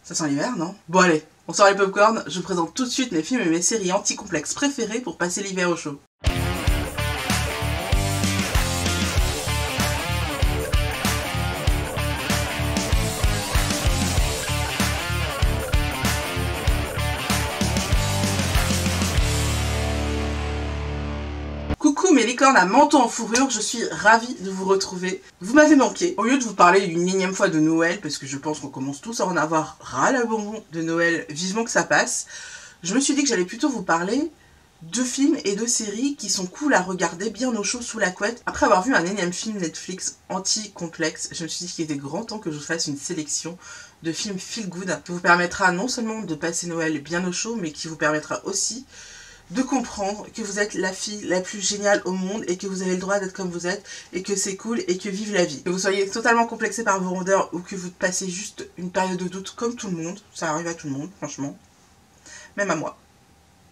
Ça sent l'hiver, non? Bon allez, on sort les popcorn, je vous présente tout de suite mes films et mes séries anti-complexes préférées pour passer l'hiver au chaud. Coucou mes licornes à manteau en fourrure, je suis ravie de vous retrouver. Vous m'avez manqué. Au lieu de vous parler une énième fois de Noël, parce que je pense qu'on commence tous à en avoir ras le bonbon de Noël, vivement que ça passe, je me suis dit que j'allais plutôt vous parler de films et de séries qui sont cool à regarder bien au chaud sous la couette. Après avoir vu un énième film Netflix anti-complexe, je me suis dit qu'il était grand temps que je vous fasse une sélection de films feel good qui vous permettra non seulement de passer Noël bien au chaud, mais qui vous permettra aussi de comprendre que vous êtes la fille la plus géniale au monde et que vous avez le droit d'être comme vous êtes et que c'est cool et que vive la vie. Que vous soyez totalement complexé par vos rondeurs ou que vous passez juste une période de doute comme tout le monde, ça arrive à tout le monde franchement, même à moi,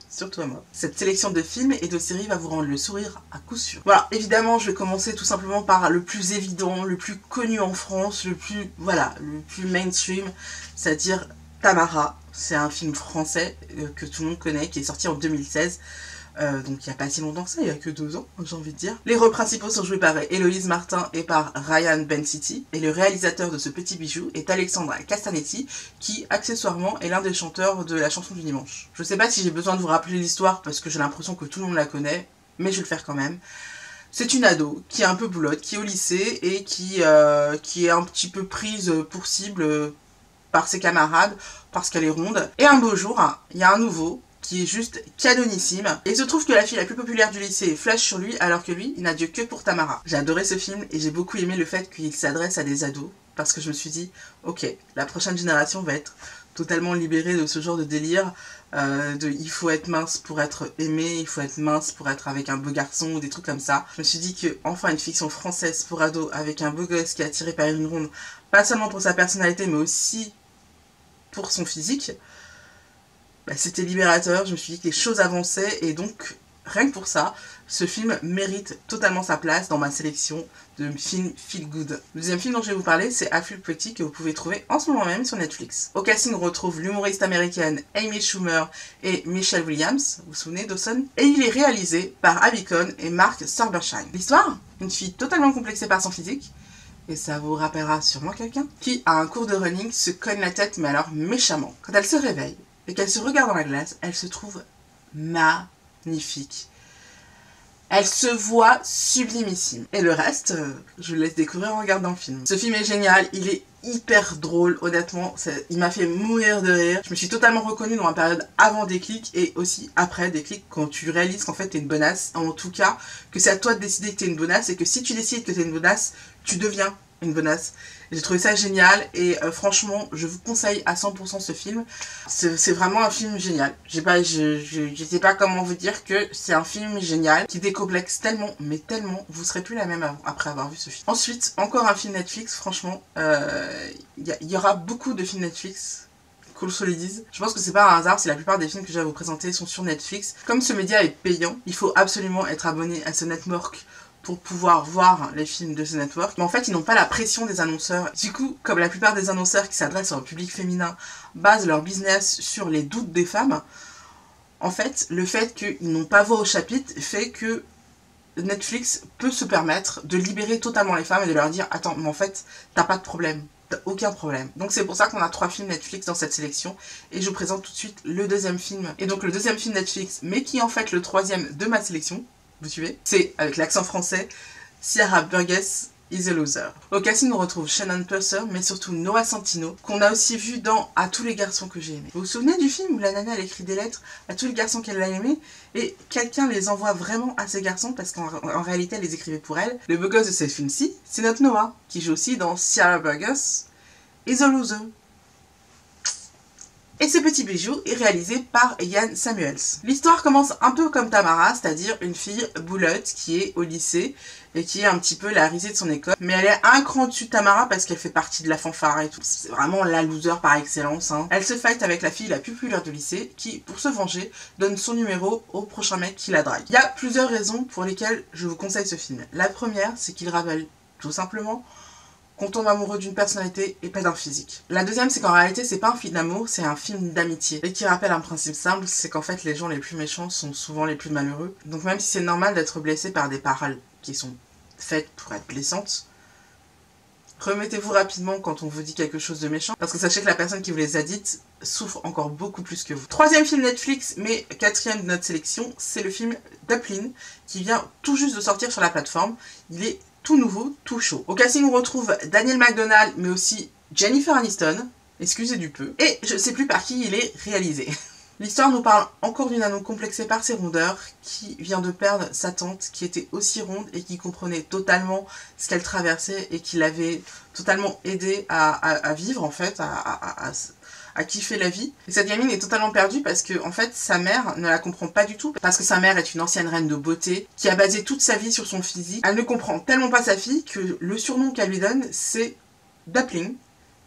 surtout à moi. Cette sélection de films et de séries va vous rendre le sourire à coup sûr. Voilà, évidemment je vais commencer tout simplement par le plus évident, le plus connu en France, le plus mainstream, c'est-à-dire Tamara. C'est un film français que tout le monde connaît, qui est sorti en 2016. Donc il n'y a pas si longtemps que ça, il n'y a que 2 ans, j'ai envie de dire. Les rôles principaux sont joués par Héloïse Martin et par Ryan Bensetti. Et le réalisateur de ce petit bijou est Alexandra Castanetti, qui accessoirement est l'un des chanteurs de la chanson du dimanche. Je ne sais pas si j'ai besoin de vous rappeler l'histoire, parce que j'ai l'impression que tout le monde la connaît, mais je vais le faire quand même. C'est une ado qui est un peu boulotte, qui est au lycée et qui est un petit peu prise pour cible par ses camarades, parce qu'elle est ronde. Et un beau jour, il y a un nouveau qui est juste canonissime. Et il se trouve que la fille la plus populaire du lycée flash sur lui, alors que lui, il n'a Dieu que pour Tamara. J'ai adoré ce film et j'ai beaucoup aimé le fait qu'il s'adresse à des ados, parce que je me suis dit, ok, la prochaine génération va être totalement libérée de ce genre de délire, il faut être mince pour être aimé, il faut être mince pour être avec un beau garçon, ou des trucs comme ça. Je me suis dit que, enfin, une fiction française pour ados, avec un beau gosse qui est attiré par une ronde, pas seulement pour sa personnalité, mais aussi pour son physique, c'était libérateur. Je me suis dit que les choses avançaient et donc rien que pour ça, ce film mérite totalement sa place dans ma sélection de films feel good. Le deuxième film dont je vais vous parler, c'est I Feel Pretty, que vous pouvez trouver en ce moment même sur Netflix. Au casting, on retrouve l'humoriste américaine Amy Schumer et Michelle Williams, vous vous souvenez, Dawson, et il est réalisé par Abby Kohn et Mark Sorbersheim. L'histoire, une fille totalement complexée par son physique, et ça vous rappellera sûrement quelqu'un, qui, à un cours de running, se cogne la tête, mais alors méchamment. Quand elle se réveille et qu'elle se regarde dans la glace, elle se trouve magnifique. Elle se voit sublimissime. Et le reste, je le laisse découvrir en regardant le film. Ce film est génial, il est hyper drôle, honnêtement, il m'a fait mourir de rire. Je me suis totalement reconnue dans la période avant Déclic et aussi après Déclic, quand tu réalises qu'en fait t'es une bonasse. En tout cas, que c'est à toi de décider que t'es une bonasse et que si tu décides que t'es une bonasse, tu deviens une bonasse. J'ai trouvé ça génial et franchement, je vous conseille à 100% ce film. C'est vraiment un film génial. Je sais pas comment vous dire que c'est un film génial qui décomplexe tellement, mais tellement, vous serez plus la même après avoir vu ce film. Ensuite, encore un film Netflix, franchement, il y aura beaucoup de films Netflix. Qu'on se le dise. Je pense que c'est pas un hasard si la plupart des films que je vais vous présenter sont sur Netflix. Comme ce média est payant, il faut absolument être abonné à ce network pour pouvoir voir les films de ce network. Mais en fait, ils n'ont pas la pression des annonceurs. Du coup, comme la plupart des annonceurs qui s'adressent au public féminin basent leur business sur les doutes des femmes, en fait, le fait qu'ils n'ont pas voix au chapitre fait que Netflix peut se permettre de libérer totalement les femmes et de leur dire « Attends, mais en fait, t'as pas de problème. T'as aucun problème. » Donc c'est pour ça qu'on a 3 films Netflix dans cette sélection. Et je vous présente tout de suite le deuxième film. Et donc le deuxième film Netflix, mais qui est en fait le 3e de ma sélection, vous suivez? C'est, avec l'accent français, Sierra Burgess is a Loser. Au casting, on retrouve Shannon Purser, mais surtout Noah Centineo, qu'on a aussi vu dans À tous les garçons que j'ai aimés. Vous vous souvenez du film où la nana, elle écrit des lettres à tous les garçons qu'elle a aimés, et quelqu'un les envoie vraiment à ces garçons, parce qu'en réalité, elle les écrivait pour elle. Le beau gosse de ce film-ci, c'est notre Noah, qui joue aussi dans Sierra Burgess is a Loser. Et ce petit bijou est réalisé par Ian Samuels. L'histoire commence un peu comme Tamara, c'est-à-dire une fille boulotte qui est au lycée et qui est un petit peu la risée de son école. Mais elle est un cran dessus de Tamara parce qu'elle fait partie de la fanfare et tout. C'est vraiment la loser par excellence. Elle se fight avec la fille la plus populaire du lycée qui, pour se venger, donne son numéro au prochain mec qui la drague. Il y a plusieurs raisons pour lesquelles je vous conseille ce film. La première, c'est qu'il rappelle tout simplement qu'on tombe amoureux d'une personnalité et pas d'un physique. La deuxième, c'est qu'en réalité, c'est pas un film d'amour, c'est un film d'amitié. Et qui rappelle un principe simple, c'est qu'en fait, les gens les plus méchants sont souvent les plus malheureux. Donc même si c'est normal d'être blessé par des paroles qui sont faites pour être blessantes, remettez-vous rapidement quand on vous dit quelque chose de méchant, parce que sachez que la personne qui vous les a dites souffre encore beaucoup plus que vous. Troisième film Netflix, mais quatrième de notre sélection, c'est le film Duplin, qui vient tout juste de sortir sur la plateforme. Il est tout nouveau, tout chaud. Au casting, on retrouve Daniel McDonald, mais aussi Jennifer Aniston, excusez du peu, et je sais plus par qui il est réalisé. L'histoire nous parle encore d'une ado complexée par ses rondeurs qui vient de perdre sa tante qui était aussi ronde et qui comprenait totalement ce qu'elle traversait et qui l'avait totalement aidée à vivre en fait, à kiffer la vie. Et cette gamine est totalement perdue parce que en fait sa mère ne la comprend pas du tout, parce que sa mère est une ancienne reine de beauté qui a basé toute sa vie sur son physique. Elle ne comprend tellement pas sa fille que le surnom qu'elle lui donne c'est Dumpling,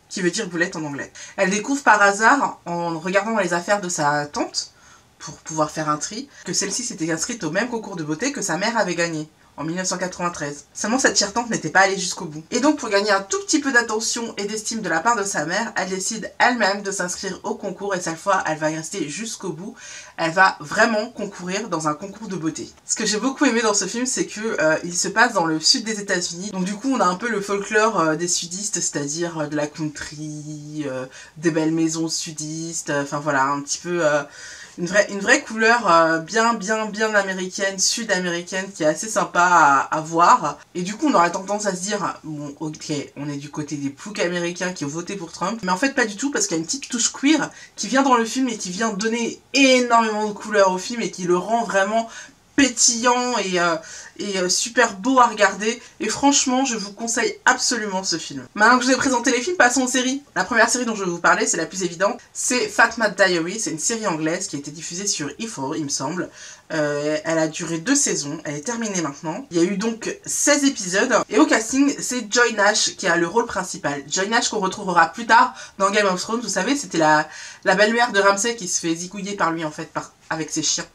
qui veut dire boulette en anglais. Elle découvre par hasard, en regardant les affaires de sa tante, pour pouvoir faire un tri, que celle-ci s'était inscrite au même concours de beauté que sa mère avait gagné, en 1993. Seulement cette chère tante n'était pas allée jusqu'au bout. Et donc pour gagner un tout petit peu d'attention et d'estime de la part de sa mère, elle décide elle-même de s'inscrire au concours et cette fois elle va y rester jusqu'au bout. Elle va vraiment concourir dans un concours de beauté. Ce que j'ai beaucoup aimé dans ce film, c'est que il se passe dans le sud des États-Unis. Donc du coup, on a un peu le folklore des sudistes, c'est-à-dire de la country, des belles maisons sudistes, enfin voilà, un petit peu une vraie couleur bien américaine, sud-américaine, qui est assez sympa à voir. Et du coup, on aurait tendance à se dire, bon, ok, on est du côté des ploucs américains qui ont voté pour Trump. Mais en fait, pas du tout, parce qu'il y a une petite touche queer qui vient dans le film et qui vient donner énormément de couleurs au film et qui le rend vraiment pétillant et super beau à regarder. Et franchement, je vous conseille absolument ce film. Maintenant que je vous ai présenté les films, passons aux séries. La première série dont je vais vous parler, c'est la plus évidente, c'est Fatma Diary. C'est une série anglaise qui a été diffusée sur E4, il me semble. Elle a duré 2 saisons, elle est terminée maintenant. Il y a eu donc 16 épisodes. Et au casting, c'est Joy Nash qui a le rôle principal. Joy Nash qu'on retrouvera plus tard dans Game of Thrones. Vous savez, c'était la belle-mère de Ramsay qui se fait zigouiller par lui en fait, avec ses chiens.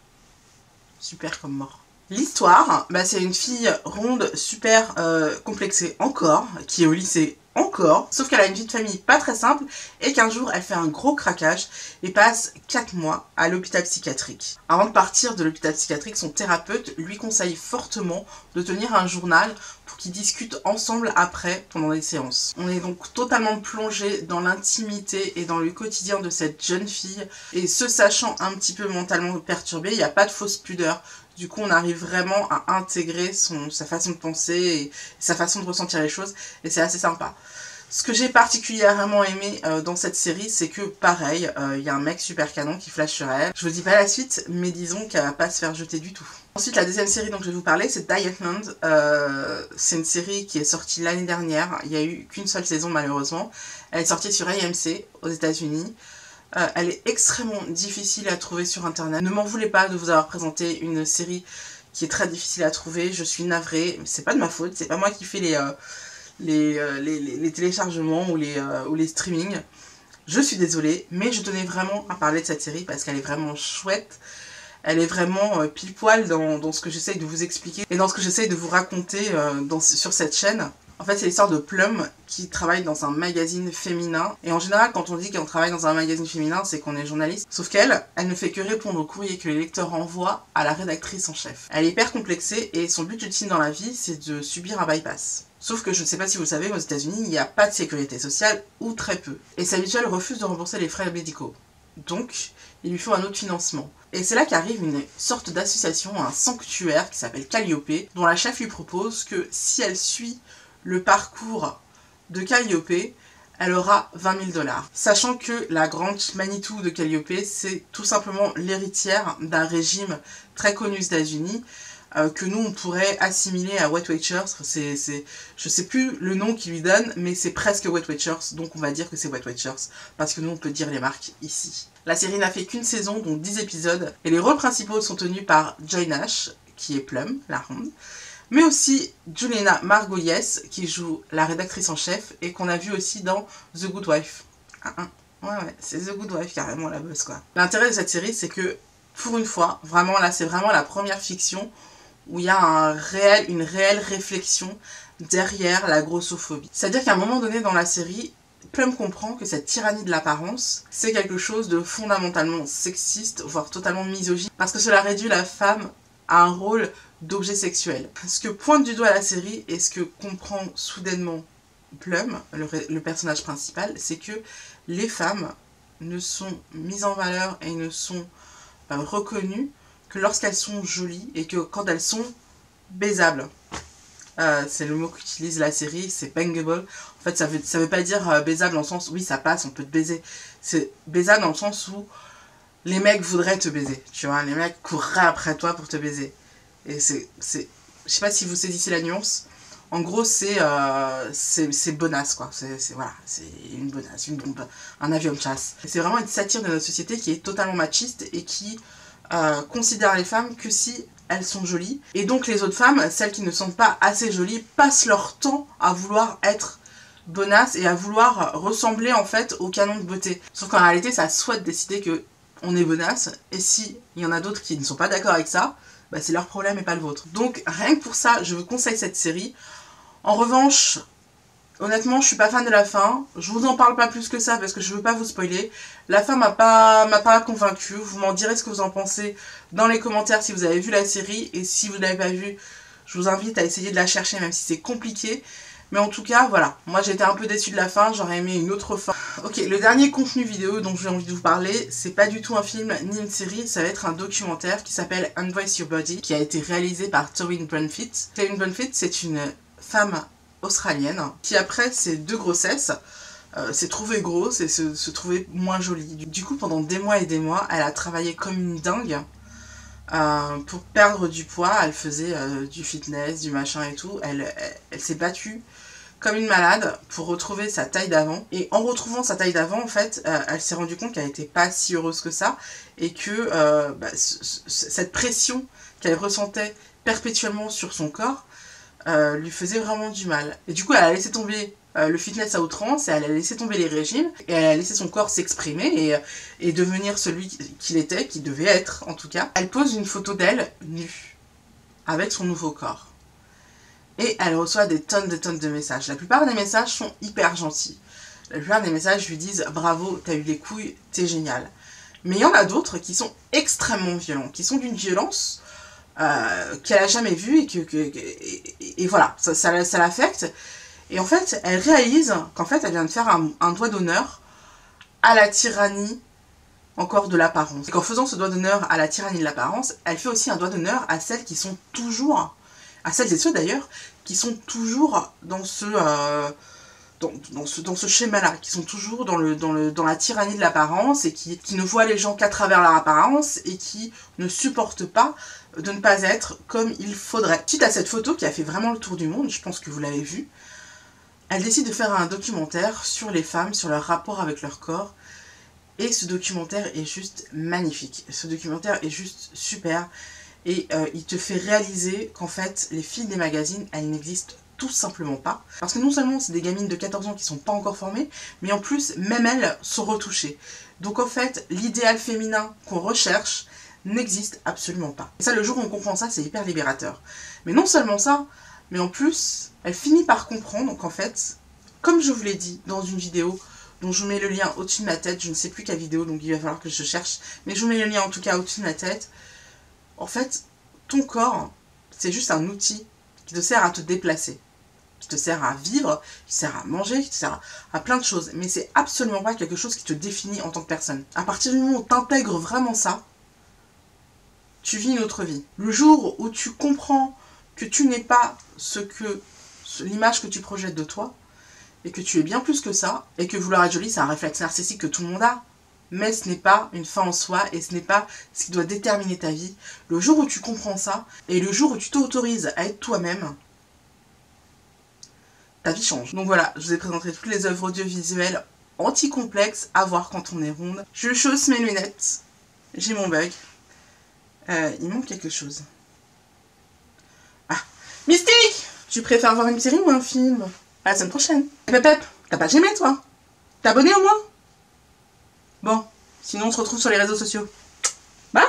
Super comme mort. L'histoire, bah, c'est une fille ronde, super complexée encore, qui est au lycée encore, sauf qu'elle a une vie de famille pas très simple et qu'un jour elle fait un gros craquage et passe 4 mois à l'hôpital psychiatrique. Avant de partir de l'hôpital psychiatrique, son thérapeute lui conseille fortement de tenir un journal pour qu'ils discutent ensemble après pendant les séances. On est donc totalement plongé dans l'intimité et dans le quotidien de cette jeune fille et se sachant un petit peu mentalement perturbée, il n'y a pas de fausse pudeur. Du coup, on arrive vraiment à intégrer sa façon de penser et sa façon de ressentir les choses. Et c'est assez sympa. Ce que j'ai particulièrement aimé dans cette série, c'est que pareil, y a un mec super canon qui flash sur elle. Je vous dis pas la suite, mais disons qu'elle va pas se faire jeter du tout. Ensuite, la deuxième série dont je vais vous parler, c'est Diamond. C'est une série qui est sortie l'année dernière. Il n'y a eu qu'une seule saison malheureusement. Elle est sortie sur AMC aux États-Unis. Elle est extrêmement difficile à trouver sur internet. Ne m'en voulez pas de vous avoir présenté une série qui est très difficile à trouver. Je suis navrée, c'est pas de ma faute, c'est pas moi qui fais les téléchargements ou les streamings. Je suis désolée, mais je tenais vraiment à parler de cette série parce qu'elle est vraiment chouette. Elle est vraiment pile poil dans ce que j'essaye de vous expliquer et dans ce que j'essaye de vous raconter sur cette chaîne. En fait, c'est l'histoire de Plum qui travaille dans un magazine féminin. Et en général, quand on dit qu'on travaille dans un magazine féminin, c'est qu'on est journaliste. Sauf qu'elle, elle ne fait que répondre aux courriers que les lecteurs envoient à la rédactrice en chef. Elle est hyper complexée et son but ultime dans la vie, c'est de subir un bypass. Sauf que je ne sais pas si vous le savez, aux États-Unis, il n'y a pas de sécurité sociale ou très peu. Et sa mutuelle refuse de rembourser les frais médicaux. Donc, il lui faut un autre financement. Et c'est là qu'arrive une sorte d'association, un sanctuaire qui s'appelle Calliope, dont la chef lui propose que si elle suit le parcours de Calliope, elle aura 20 000 $. Sachant que la grande Manitou de Calliope, c'est tout simplement l'héritière d'un régime très connu aux États-Unis, que nous on pourrait assimiler à Weight Watchers. Je sais plus le nom qu'il lui donne, mais c'est presque Weight Watchers, donc on va dire que c'est Weight Watchers, parce que nous on peut dire les marques ici. La série n'a fait qu'une saison, donc 10 épisodes, et les rôles principaux sont tenus par Joy Nash, qui est Plum, la ronde, mais aussi Juliana Margulies, qui joue la rédactrice en chef, et qu'on a vu aussi dans The Good Wife. Ouais, c'est The Good Wife, carrément la boss, quoi. L'intérêt de cette série, c'est que, pour une fois, vraiment, là, c'est vraiment la première fiction où il y a une réelle réflexion derrière la grossophobie. C'est-à-dire qu'à un moment donné dans la série, Plum comprend que cette tyrannie de l'apparence, c'est quelque chose de fondamentalement sexiste, voire totalement misogyne, parce que cela réduit la femme à un rôle d'objet sexuel. Ce que pointe du doigt la série et ce que comprend soudainement Plum, le personnage principal, c'est que les femmes ne sont mises en valeur et ne sont reconnues que lorsqu'elles sont jolies et que quand elles sont baisables. C'est le mot qu'utilise la série, c'est bangable. En fait, ça veut pas dire baisable dans le sens, oui, ça passe, on peut te baiser. C'est baisable dans le sens où les mecs voudraient te baiser, tu vois. Les mecs courraient après toi pour te baiser. Et c'est je sais pas si vous saisissez la nuance. En gros, c'est bonasse, quoi. Voilà, c'est une bonasse, une bombe, un avion de chasse. C'est vraiment une satire de notre société qui est totalement machiste et qui considère les femmes que si elles sont jolies. Et donc les autres femmes, celles qui ne sont pas assez jolies, passent leur temps à vouloir être bonasses et à vouloir ressembler en fait au canon de beauté. Sauf qu'en réalité, ça souhaite décider que on est bonasse. Et si il y en a d'autres qui ne sont pas d'accord avec ça, bah, c'est leur problème et pas le vôtre. Donc rien que pour ça, je vous conseille cette série. En revanche, honnêtement, je suis pas fan de la fin. Je vous en parle pas plus que ça parce que je veux pas vous spoiler. La fin m'a pas convaincue. Vous m'en direz ce que vous en pensez dans les commentaires si vous avez vu la série. Et si vous ne l'avez pas vue, je vous invite à essayer de la chercher même si c'est compliqué. Mais en tout cas, voilà. Moi, j'ai été un peu déçue de la fin. J'aurais aimé une autre fin. Ok, le dernier contenu vidéo dont j'ai envie de vous parler, c'est pas du tout un film ni une série. Ça va être un documentaire qui s'appelle Unvoice Your Body, qui a été réalisé par Tawin Brunfitt. Tawin Brunfitt, c'est une femme australienne qui, après ses 2 grossesses, s'est trouvée grosse et se trouvait moins jolie. Du coup, pendant des mois et des mois, elle a travaillé comme une dingue pour perdre du poids. Elle faisait du fitness, du machin et tout. Elle s'est battue comme une malade pour retrouver sa taille d'avant. Et en retrouvant sa taille d'avant, en fait, elle s'est rendue compte qu'elle n'était pas si heureuse que ça et que cette pression qu'elle ressentait perpétuellement sur son corps lui faisait vraiment du mal. Et du coup, elle a laissé tomber le fitness à outrance, et elle a laissé tomber les régimes, et elle a laissé son corps s'exprimer et devenir celui qu'il était, qu'il devait être en tout cas. Elle pose une photo d'elle nue, avec son nouveau corps. Et elle reçoit des tonnes de messages. La plupart des messages sont hyper gentils. La plupart des messages lui disent « Bravo, t'as eu les couilles, t'es génial ». Mais il y en a d'autres qui sont extrêmement violents, qui sont d'une violence qu'elle a jamais vue et voilà, ça l'affecte. Et en fait, elle réalise qu'en fait, elle vient de faire un doigt d'honneur à la tyrannie encore de l'apparence. Et qu'en faisant ce doigt d'honneur à la tyrannie de l'apparence, elle fait aussi un doigt d'honneur à celles qui sont toujours, à celles et ceux d'ailleurs, qui sont toujours dans ce schéma-là, qui sont toujours dans la tyrannie de l'apparence et qui ne voient les gens qu'à travers leur apparence et qui ne supportent pas de ne pas être comme il faudrait. Suite à cette photo qui a fait vraiment le tour du monde, je pense que vous l'avez vu, elle décide de faire un documentaire sur les femmes, sur leur rapport avec leur corps. Et ce documentaire est juste magnifique. Ce documentaire est juste super. Et il te fait réaliser qu'en fait, les filles des magazines, elles n'existent tout simplement pas. Parce que non seulement c'est des gamines de 14 ans qui sont pas encore formées, mais en plus, même elles sont retouchées. Donc en fait, l'idéal féminin qu'on recherche n'existe absolument pas. Et ça, le jour où on comprend ça, c'est hyper libérateur. Mais non seulement ça, mais en plus, elle finit par comprendre qu'en fait, comme je vous l'ai dit dans une vidéo, dont je vous mets le lien au-dessus de ma tête, je ne sais plus quelle vidéo, donc il va falloir que je cherche, mais je vous mets le lien en tout cas au-dessus de ma tête. En fait, ton corps, c'est juste un outil qui te sert à te déplacer, qui te sert à vivre, qui te sert à manger, qui te sert à plein de choses, mais c'est absolument pas quelque chose qui te définit en tant que personne. À partir du moment où tu intègres vraiment ça, tu vis une autre vie. Le jour où tu comprends que tu n'es pas l'image que tu projettes de toi, et que tu es bien plus que ça, et que vouloir être jolie, c'est un réflexe narcissique que tout le monde a, mais ce n'est pas une fin en soi, et ce n'est pas ce qui doit déterminer ta vie. Le jour où tu comprends ça, et le jour où tu t'autorises à être toi-même, ta vie change. Donc voilà, je vous ai présenté toutes les œuvres audiovisuelles anti-complexes à voir quand on est ronde. Je chausse mes lunettes, j'ai mon bug. Il manque quelque chose. Ah, Mystique! Tu préfères voir une série ou un film? À la semaine prochaine. Pep, t'as pas aimé toi? T'es abonné au moins? Bon, sinon on se retrouve sur les réseaux sociaux. Bye!